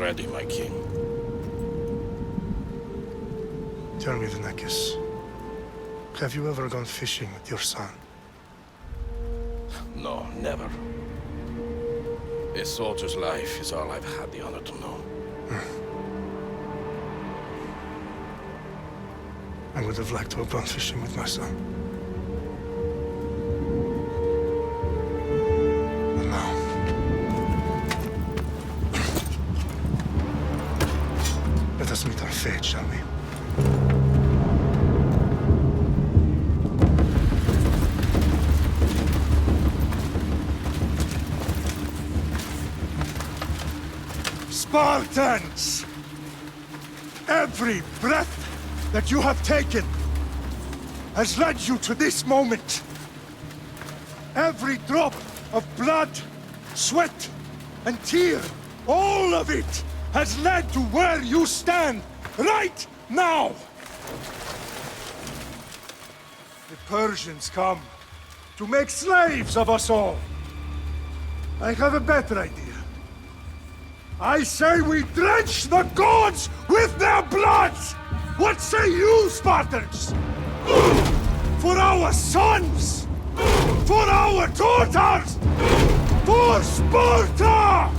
ready, my king. Tell me, the Nekis. Have you ever gone fishing with your son? No, never. A soldier's life is all I've had the honor to know. I would have liked to have gone fishing with my son. But now... let us meet our fate, shall we? Spartans! Every breath that you have taken has led you to this moment. Every drop of blood, sweat, and tear, all of it has led to where you stand right now. The Persians come to make slaves of us all. I have a better idea. I say we drench the gods with their bloods! What say you, Spartans? For our sons! For our daughters! For Sparta!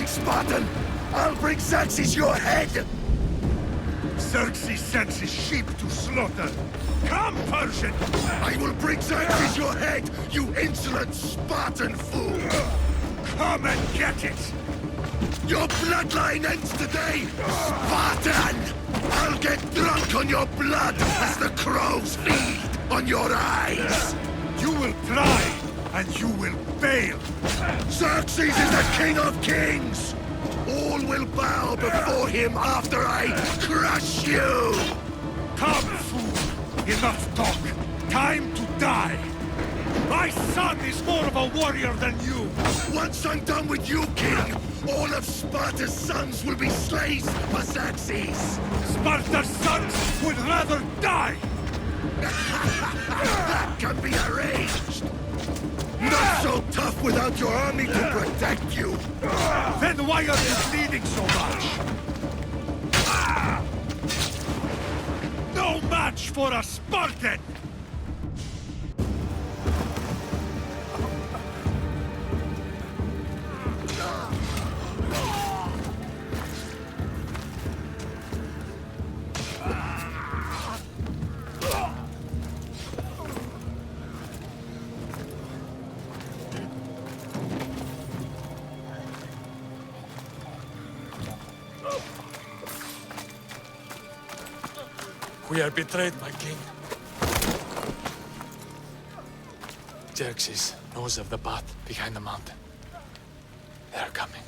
Spartan! I'll bring Xerxes your head! Xerxes sends his sheep to slaughter. Come, Persian! I will bring Xerxes your head, you insolent Spartan fool! Come and get it! Your bloodline ends today, Spartan! I'll get drunk on your blood as the crows feed on your eyes! You will try, and you will fail! Xerxes is the king of kings! All will bow before him after I crush you! Come, fool! Enough talk! Time to die! My son is more of a warrior than you! Once I'm done with you, king, all of Sparta's sons will be slaves for Xerxes! Sparta's sons would rather die! That can be arranged! Not so tough without your army to protect you! Then why are you bleeding so much? No match for a Spartan! We are betrayed, my king. Xerxes knows of the path behind the mountain. They are coming.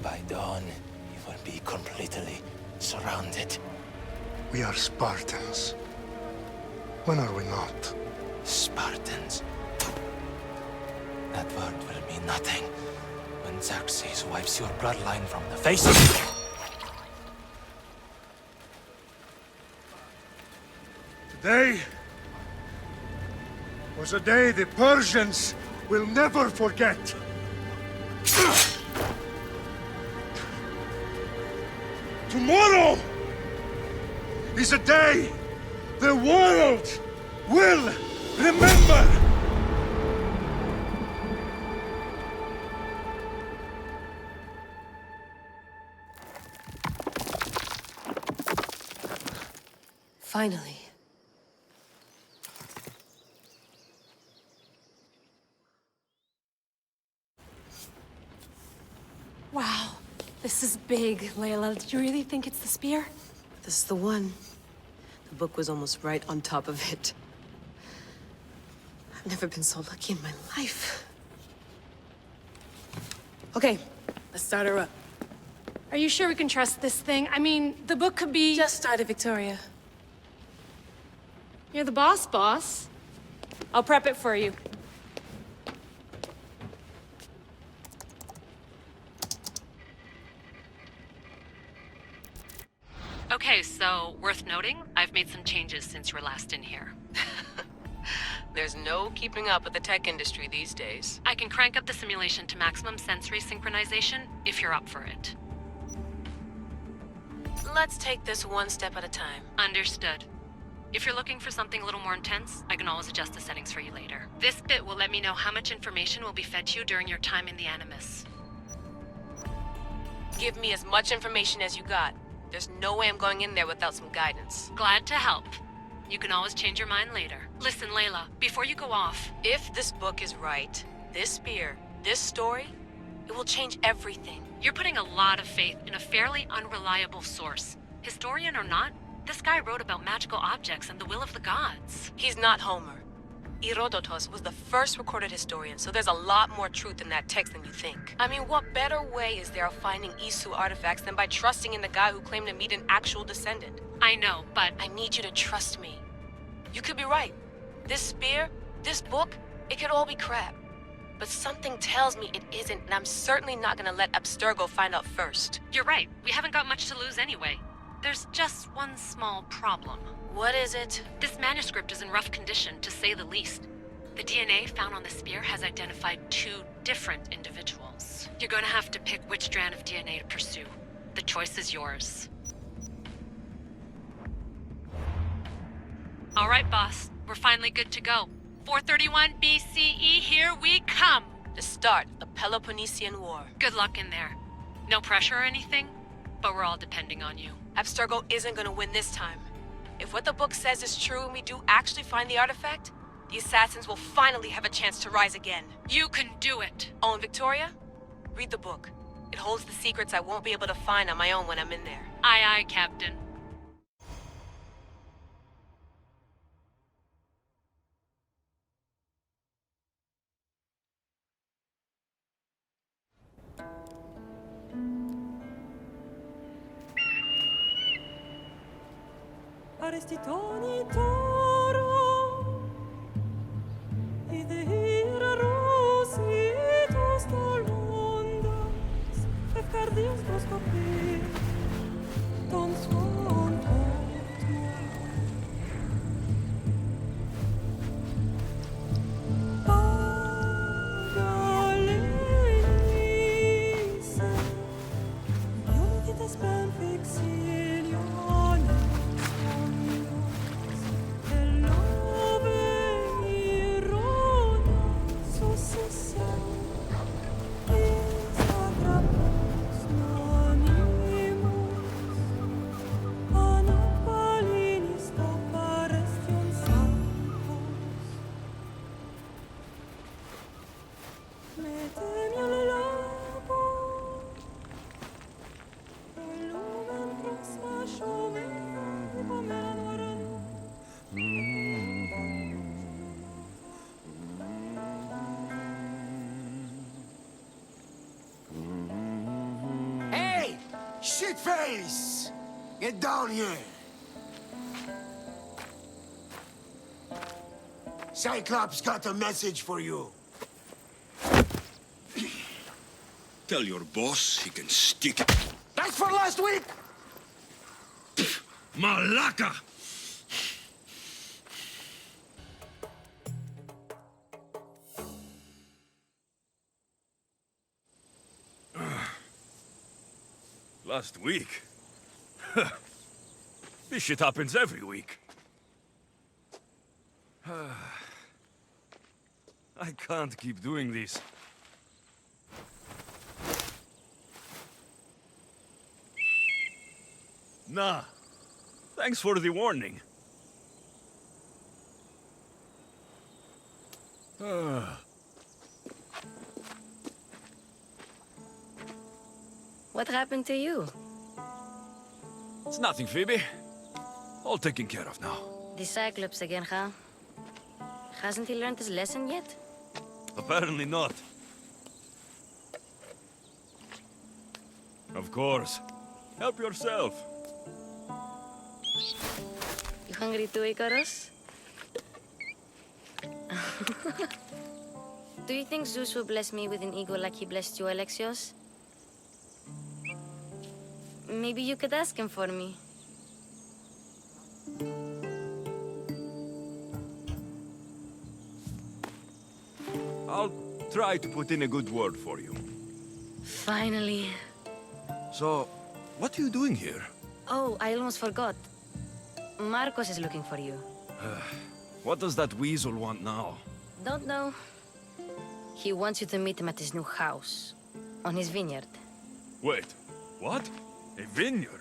By dawn, you will be completely surrounded. We are Spartans. When are we not? Spartans. That word will mean nothing When Xerxes wipes your bloodline from the face. Today was a day the Persians will never forget. Tomorrow is a day the world will remember. Finally. Wow, this is big, Layla. Do you really think it's the spear? This is the one. The book was almost right on top of it. I've never been so lucky in my life. Okay, let's start her up. Are you sure we can trust this thing? I mean, the book could be... Just started, Victoria. You're the boss. I'll prep it for you. Okay, so worth noting, I've made some changes since you were last in here. There's no keeping up with the tech industry these days. I can crank up the simulation to maximum sensory synchronization if you're up for it. Let's take this one step at a time. Understood. If you're looking for something a little more intense, I can always adjust the settings for you later. This bit will let me know how much information will be fed to you during your time in the Animus. Give me as much information as you got. There's no way I'm going in there without some guidance. Glad to help. You can always change your mind later. Listen, Layla, before you go off... If this book is right, this spear, this story, it will change everything. You're putting a lot of faith in a fairly unreliable source. Historian or not, this guy wrote about magical objects and the will of the gods. He's not Homer. Herodotus was the first recorded historian, so there's a lot more truth in that text than you think. I mean, what better way is there of finding Isu artifacts than by trusting in the guy who claimed to meet an actual descendant? I know, but... I need you to trust me. You could be right. This spear, this book, it could all be crap. But something tells me it isn't, and I'm certainly not gonna let Abstergo find out first. You're right. We haven't got much to lose anyway. There's just one small problem. What is it? This manuscript is in rough condition, to say the least. The DNA found on the spear has identified 2 different individuals. You're gonna have to pick which strand of DNA to pursue. The choice is yours. All right, boss. We're finally good to go. 431 BCE, here we come! The start of the Peloponnesian War. Good luck in there. No pressure or anything, but we're all depending on you. Abstergo isn't gonna win this time. If what the book says is true and we do actually find the artifact, the assassins will finally have a chance to rise again. You can do it! Oh, and Victoria? Read the book. It holds the secrets I won't be able to find on my own when I'm in there. Aye, aye, Captain. Arestitoni toro Idehira rositos dolondas Efcardios proscopi Ton suon portua Pagalenise Unitas ben fixiliones Hey! Shitface! Get down here! Cyclops got a message for you. Tell your boss he can stick it. That's for last week! Malaka! Last week? This shit happens every week. I can't keep doing this. Nah. Thanks for the warning. What happened to you? It's nothing, Phoebe. All taken care of now. The Cyclops again, huh? Hasn't he learned his lesson yet? Apparently not. Of course. Help yourself. You hungry too, Icarus? Do you think Zeus will bless me with an ego like he blessed you, Alexios? Maybe you could ask him for me. I'll try to put in a good word for you. Finally. So, what are you doing here? Oh, I almost forgot. Marcos is looking for you. What does that weasel want now? Don't know. He wants you to meet him at his new house. On his vineyard. Wait, what? A vineyard?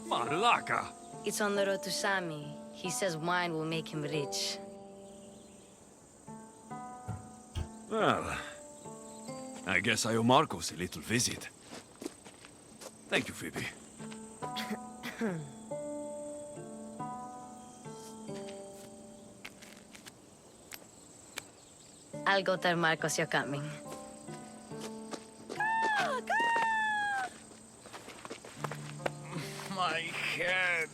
Malaka! It's on the road to Sami. He says wine will make him rich. Well, I guess I owe Marcos a little visit. Thank you, Phoebe. I'll go tell Marcos you're coming. My head.